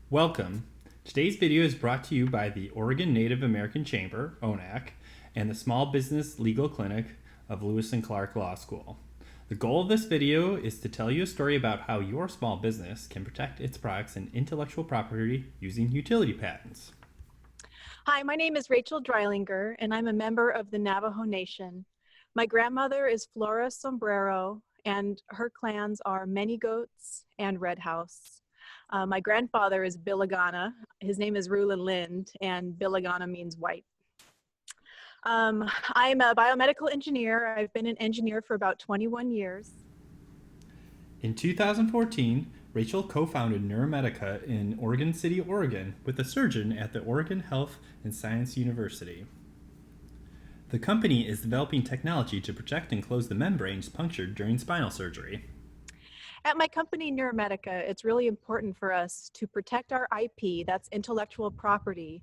Welcome. Today's video is brought to you by the Oregon Native American Chamber, ONAC, and the Small Business Legal Clinic of Lewis and Clark Law School. The goal of this video is to tell you a story about how your small business can protect its products and intellectual property using utility patents. Hi, my name is Rachel Dreilinger, and I'm a member of the Navajo Nation. My grandmother is Flora Sombrero, and her clans are Many Goats and Red House. My grandfather is Billigana. His name is Rulin Lind, and Billigana means white. I'm a biomedical engineer. I've been an engineer for about 21 years. In 2014, Rachel co-founded Neuromedica in Oregon City, Oregon, with a surgeon at the Oregon Health and Science University. The company is developing technology to protect and close the membranes punctured during spinal surgery. At my company, Neuromedica, it's really important for us to protect our IP, that's intellectual property,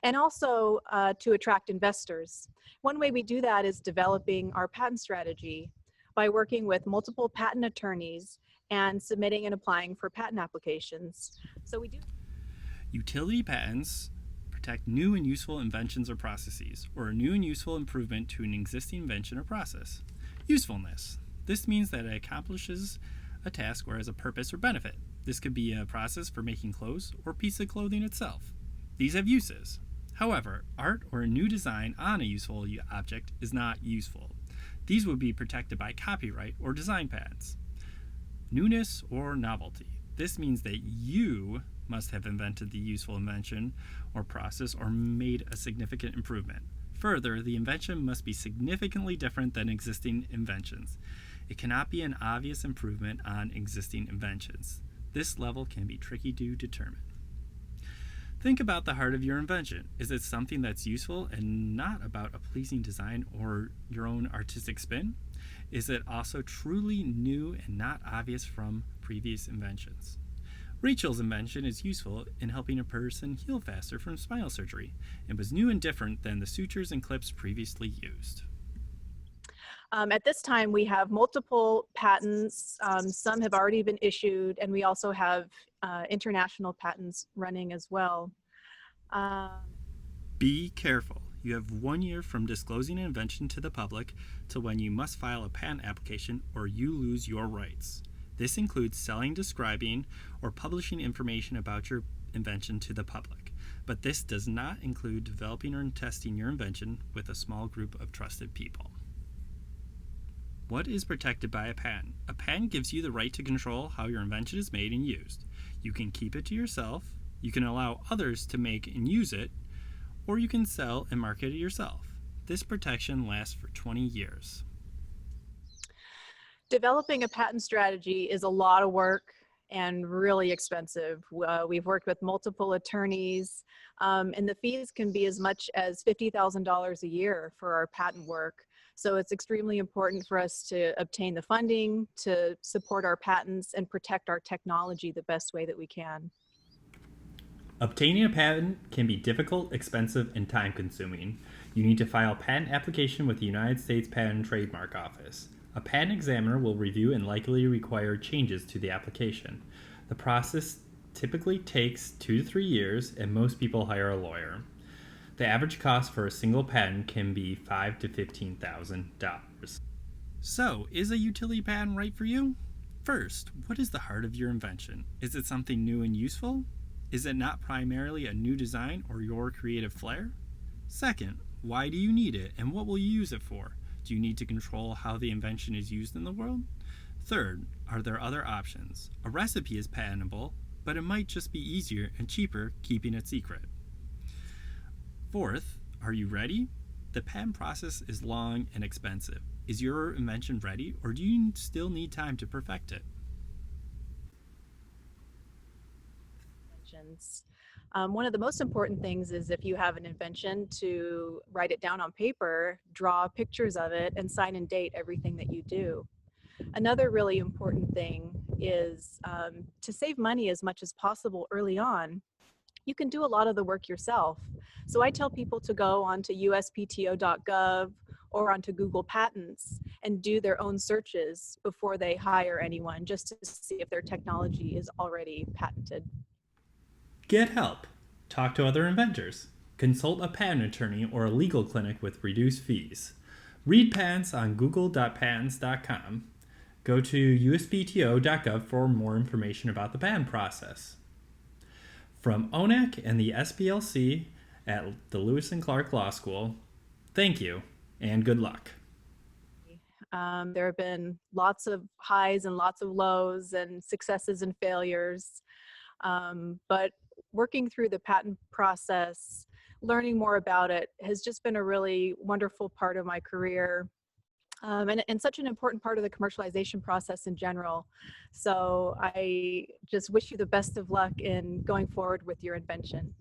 and also to attract investors. One way we do that is developing our patent strategy by working with multiple patent attorneys and submitting and applying for patent applications. So we do. Utility patents protect new and useful inventions or processes, or a new and useful improvement to an existing invention or process. Usefulness. This means that it accomplishes a task or has a purpose or benefit. This could be a process for making clothes or a piece of clothing itself. These have uses. However, art or a new design on a useful object is not useful. These would be protected by copyright or design patents. Newness or novelty. This means that you must have invented the useful invention or process or made a significant improvement. Further, the invention must be significantly different than existing inventions. It cannot be an obvious improvement on existing inventions. This level can be tricky to determine. Think about the heart of your invention. Is it something that's useful and not about a pleasing design or your own artistic spin? Is it also truly new and not obvious from previous inventions? Rachel's invention is useful in helping a person heal faster from spinal surgery and was new and different than the sutures and clips previously used. At this time, we have multiple patents. Some have already been issued, and we also have international patents running as well. Be careful. You have 1 year from disclosing an invention to the public to when you must file a patent application or you lose your rights. This includes selling, describing, or publishing information about your invention to the public. But this does not include developing or testing your invention with a small group of trusted people. What is protected by a patent? A patent gives you the right to control how your invention is made and used. You can keep it to yourself, you can allow others to make and use it, or you can sell and market it yourself. This protection lasts for 20 years. Developing a patent strategy is a lot of work and really expensive. We've worked with multiple attorneys, and the fees can be as much as $50,000 a year for our patent work. So it's extremely important for us to obtain the funding to support our patents and protect our technology the best way that we can. Obtaining a patent can be difficult, expensive, and time-consuming. You need to file a patent application with the United States Patent and Trademark Office. A patent examiner will review and likely require changes to the application. The process typically takes 2 to 3 years, and most people hire a lawyer. The average cost for a single patent can be $5,000 to $15,000. So, is a utility patent right for you? First, what is the heart of your invention? Is it something new and useful? Is it not primarily a new design or your creative flair? Second, why do you need it and what will you use it for? Do you need to control how the invention is used in the world? Third, are there other options? A recipe is patentable, but it might just be easier and cheaper keeping it secret. Fourth, are you ready? The patent process is long and expensive. Is your invention ready, or do you still need time to perfect it? One of the most important things is if you have an invention to write it down on paper, draw pictures of it, and sign and date everything that you do. Another really important thing is to save money as much as possible early on. You can do a lot of the work yourself. So I tell people to go onto uspto.gov or onto Google Patents and do their own searches before they hire anyone, just to see if their technology is already patented. Get help. Talk to other inventors. Consult a patent attorney or a legal clinic with reduced fees. Read patents on google.patents.com. Go to uspto.gov for more information about the patent process. From ONAC and the SPLC at the Lewis and Clark Law School, thank you and good luck. There have been lots of highs and lots of lows and successes and failures. But working through the patent process, learning more about it has just been a really wonderful part of my career. And such an important part of the commercialization process in general. So I just wish you the best of luck in going forward with your invention.